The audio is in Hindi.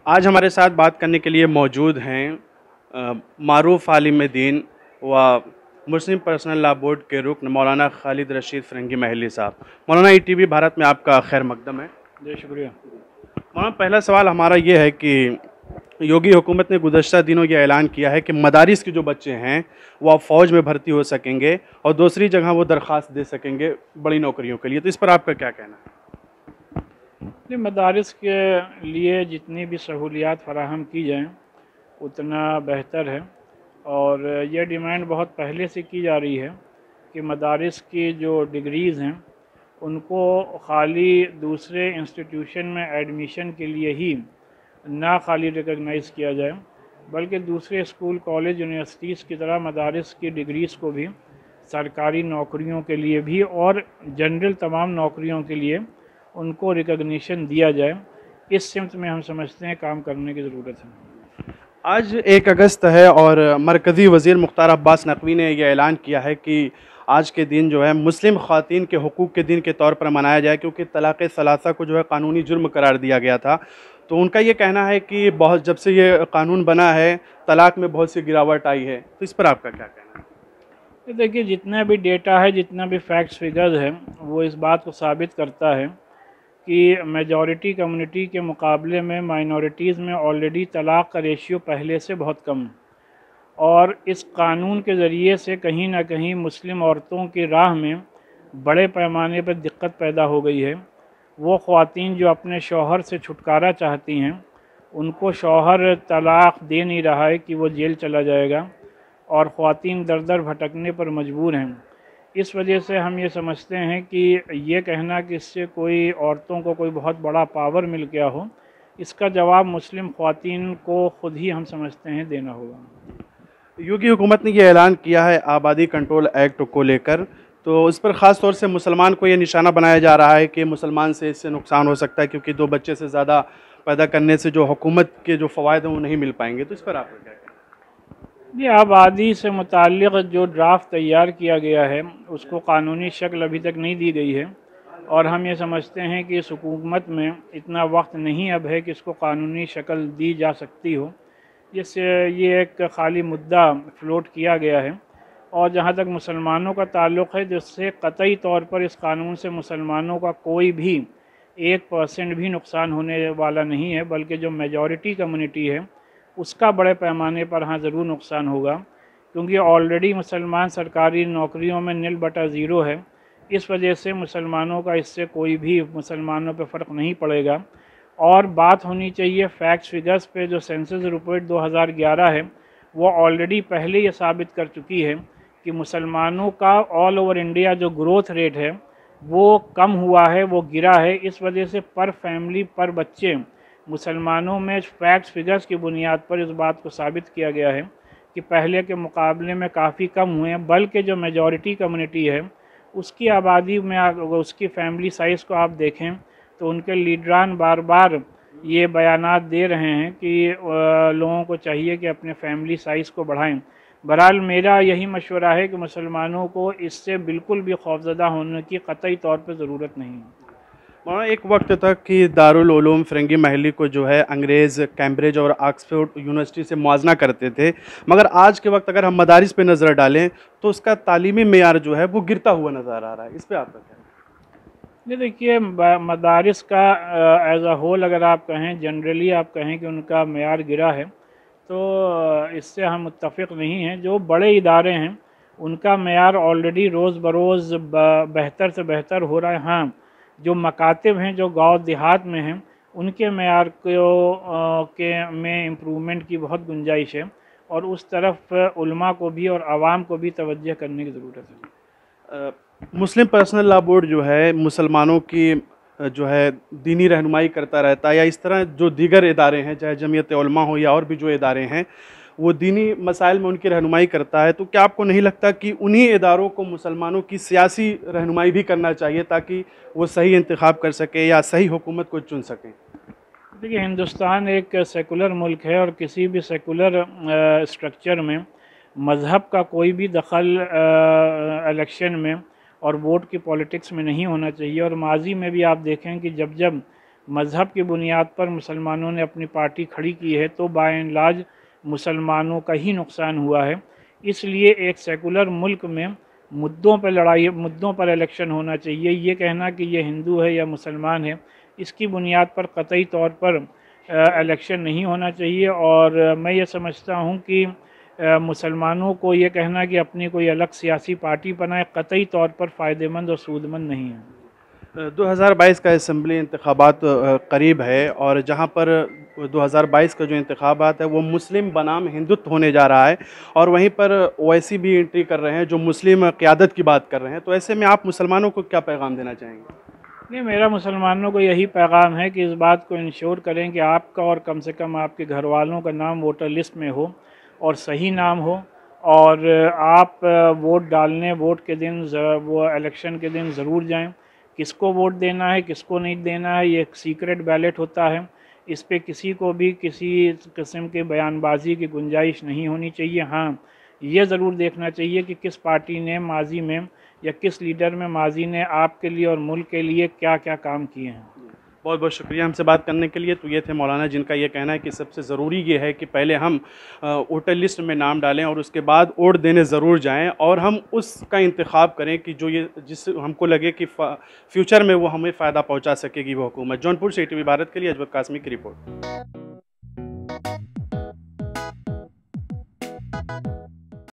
आज हमारे साथ बात करने के लिए मौजूद हैं मारूफ आलिम दीन व मुस्लिम पर्सनल लॉ बोर्ड के रुकन मौलाना खालिद रशीद फ़िरंगी महली साहब। मौलाना ईटीवी भारत में आपका खैर मकदम है। जी शुक्रिया। मौलाना, पहला सवाल हमारा ये है कि योगी हुकूमत ने गुज़श्ता दिनों ये ऐलान किया है कि मदारिस के जो बच्चे हैं वो अब फ़ौज में भर्ती हो सकेंगे और दूसरी जगह वो दरख्वास्त दे सकेंगे बड़ी नौकरियों के लिए, तो इस पर आपका क्या कहना है? मदारिस के लिए जितनी भी सहूलियात फ़राहम की जाएँ उतना बेहतर है, और यह डिमांड बहुत पहले से की जा रही है कि मदारिस की जो डिग्रीज़ हैं उनको ख़ाली दूसरे इंस्टीट्यूशन में एडमिशन के लिए ही ना खाली रिकॉग्नाइज़ किया जाए, बल्कि दूसरे स्कूल, कॉलेज, यूनिवर्सिटीज़ की तरह मदारिस की डिग्रीज़ को भी सरकारी नौकरियों के लिए भी और जनरल तमाम नौकरियों के लिए उनको रिकॉग्निशन दिया जाए। इस सिमत में हम समझते हैं काम करने की ज़रूरत है। आज 1 अगस्त है और मरकज़ी वज़ीर मुख्तार अब्बास नकवी ने यह ऐलान किया है कि आज के दिन जो है मुस्लिम ख़वातीन के हुकूक़ के दिन के तौर पर मनाया जाए, क्योंकि तलाक़ सलासा को जो है क़ानूनी जुर्म करार दिया गया था। तो उनका ये कहना है कि बहुत जब से ये कानून बना है तलाक़ में बहुत सी गिरावट आई है, तो इस पर आपका क्या कहना है? देखिए, जितना भी डेटा है, जितना भी फैक्ट्स फिगर्स हैं, वो इस बात को साबित करता है कि मेजॉरिटी कम्युनिटी के मुकाबले में माइनॉरिटीज़ में ऑलरेडी तलाक़ का रेशियो पहले से बहुत कम है, और इस कानून के ज़रिए से कहीं ना कहीं मुस्लिम औरतों की राह में बड़े पैमाने पर दिक्कत पैदा हो गई है। वो ख़वातीन जो अपने शौहर से छुटकारा चाहती हैं, उनको शौहर तलाक़ दे नहीं रहा है कि वो जेल चला जाएगा, और ख़वातीन दर दर भटकने पर मजबूर हैं। इस वजह से हम ये समझते हैं कि ये कहना कि इससे कोई औरतों को कोई बहुत बड़ा पावर मिल गया हो, इसका जवाब मुस्लिम ख़वातीन को ख़ुद ही हम समझते हैं देना होगा। योगी हुकूमत ने यह ऐलान किया है आबादी कंट्रोल एक्ट को लेकर, तो इस पर ख़ास तौर से मुसलमान को ये निशाना बनाया जा रहा है कि मुसलमान से इससे नुकसान हो सकता है, क्योंकि 2 बच्चे से ज़्यादा पैदा करने से जो हुकूमत के जो फ़वाइद हैं वो नहीं मिल पाएंगे, तो इस पर आपका क्या कहना है? ये आबादी से मुताल्लिक़ जो ड्राफ्ट तैयार किया गया है उसको कानूनी शक्ल अभी तक नहीं दी गई है, और हम ये समझते हैं कि इस हुकूमत में इतना वक्त नहीं अब है कि इसको कानूनी शक्ल दी जा सकती हो। जिससे ये एक खाली मुद्दा फ्लोट किया गया है, और जहाँ तक मुसलमानों का ताल्लुक़ है, जिससे क़तई तौर पर इस कानून से मुसलमानों का कोई भी 1% भी नुकसान होने वाला नहीं है, बल्कि जो मेजॉरिटी कम्युनिटी है उसका बड़े पैमाने पर हाँ ज़रूर नुकसान होगा, क्योंकि ऑलरेडी मुसलमान सरकारी नौकरियों में 0/0 है। इस वजह से मुसलमानों का इससे कोई भी मुसलमानों पर फ़र्क नहीं पड़ेगा। और बात होनी चाहिए फैक्ट्स फिगर्स पे। जो सेंसस रिपोर्ट 2011 है वो ऑलरेडी पहले ये साबित कर चुकी है कि मुसलमानों का ऑल ओवर इंडिया जो ग्रोथ रेट है वो कम हुआ है, वो गिरा है। इस वजह से पर फैमिली पर बच्चे मुसलमानों में फैक्ट्स फिगर्स की बुनियाद पर इस बात को साबित किया गया है कि पहले के मुकाबले में काफ़ी कम हुए हैं, बल्कि जो मेजॉरिटी कम्युनिटी है उसकी आबादी में उसकी फैमिली साइज़ को आप देखें तो उनके लीडरान बार बार ये बयानात दे रहे हैं कि लोगों को चाहिए कि अपने फैमिली साइज़ को बढ़ाएं। बहरहाल मेरा यही मशवरा है कि मुसलमानों को इससे बिल्कुल भी खौफज़दा होने की क़तई तौर पर ज़रूरत नहीं है। वहाँ एक वक्त तक कि दारुल उलूम फ़िरंगी महली को जो है अंग्रेज़ कैम्ब्रिज और ऑक्सफोर्ड यूनिवर्सिटी से मुआवजा करते थे, मगर आज के वक्त अगर हम मदारिस पे नज़र डालें तो उसका तालीमी मेयार जो है वो गिरता हुआ नज़र आ रहा है। इस पर आपका क्या है? ये देखिए, मदारिस का एज़ अ होल अगर आप कहें, जनरली आप कहें कि उनका मेयार गिरा है, तो इससे हम मुत्तफ़िक़ नहीं हैं। जो बड़े इदारे हैं उनका मेयार ऑलरेडी रोज़ बरोज़ बेहतर से बेहतर हो रहा है। हाँ, जो मकातिब हैं जो गाँव देहात में हैं उनके मेयार को में इम्प्रूवमेंट की बहुत गुंजाइश है, और उस तरफ उलमा को भी और आवाम को भी तवज्जो करने की ज़रूरत है। मुस्लिम पर्सनल लॉ बोर्ड जो है मुसलमानों की जो है दीनी रहनुमाई करता रहता है, या इस तरह जो दीगर इदारे हैं चाहे जमीयत उलमा हो या और भी जो इदारे हैं वो दीनी मसाइल में उनकी रहनुमाई करता है, तो क्या आपको नहीं लगता कि उन्हीं इदारों को मुसलमानों की सियासी रहनुमाई भी करना चाहिए ताकि वो सही इंतखाब कर सके या सही हुकूमत को चुन सकें? देखिए, हिंदुस्तान एक सेकुलर मुल्क है, और किसी भी सेकुलर स्ट्रक्चर में मज़हब का कोई भी दखल इलेक्शन में और वोट की पॉलिटिक्स में नहीं होना चाहिए। और माजी में भी आप देखें कि जब जब मज़हब की बुनियाद पर मुसलमानों ने अपनी पार्टी खड़ी की है तो बाय एंड लार्ज मुसलमानों का ही नुकसान हुआ है। इसलिए एक सेकुलर मुल्क में मुद्दों पर लड़ाई, मुद्दों पर इलेक्शन होना चाहिए। ये कहना कि ये हिंदू है या मुसलमान है, इसकी बुनियाद पर कतई तौर पर इलेक्शन नहीं होना चाहिए। और मैं ये समझता हूँ कि मुसलमानों को ये कहना कि अपनी कोई अलग सियासी पार्टी बनाए कतई तौर पर फ़ायदेमंद और सूदमंद नहीं है। 2022 का असम्बली इंतखाबात करीब है और जहाँ पर 2022 का जो इंतखाबात है वो मुस्लिम बनाम हिंदुत्व होने जा रहा है और वहीं पर ओवैसी भी एंट्री कर रहे हैं जो मुस्लिम क़यादत की बात कर रहे हैं। तो ऐसे में आप मुसलमानों को क्या पैगाम देना चाहेंगे? नहीं, मेरा मुसलमानों को यही पैगाम है कि इस बात को इंश्योर करें कि आपका और कम से कम आपके घर वालों का नाम वोटर लिस्ट में हो और सही नाम हो। और आप वोट डालने वोट के दिन वो इलेक्शन के दिन ज़रूर जाएं। किसको वोट देना है किसको नहीं देना है ये एक सीक्रेट बैलेट होता है। इस पे किसी को भी किसी किस्म की बयानबाजी की गुंजाइश नहीं होनी चाहिए। हाँ, ये ज़रूर देखना चाहिए कि किस पार्टी ने माजी में या किस लीडर में माजी ने आपके लिए और मुल्क के लिए क्या क्या काम किए हैं। बहुत बहुत शुक्रिया हमसे बात करने के लिए। तो ये थे मौलाना जिनका ये कहना है कि सबसे ज़रूरी ये है कि पहले हम वोटर लिस्ट में नाम डालें और उसके बाद वोट देने ज़रूर जाएं और हम उसका इंतखाब करें कि जो ये जिस हमको लगे कि फ्यूचर में वो हमें फ़ायदा पहुंचा सकेगी वो हुकूमत। जौनपुर से ईटीवी भारत के लिए अजबर कासमी की रिपोर्ट।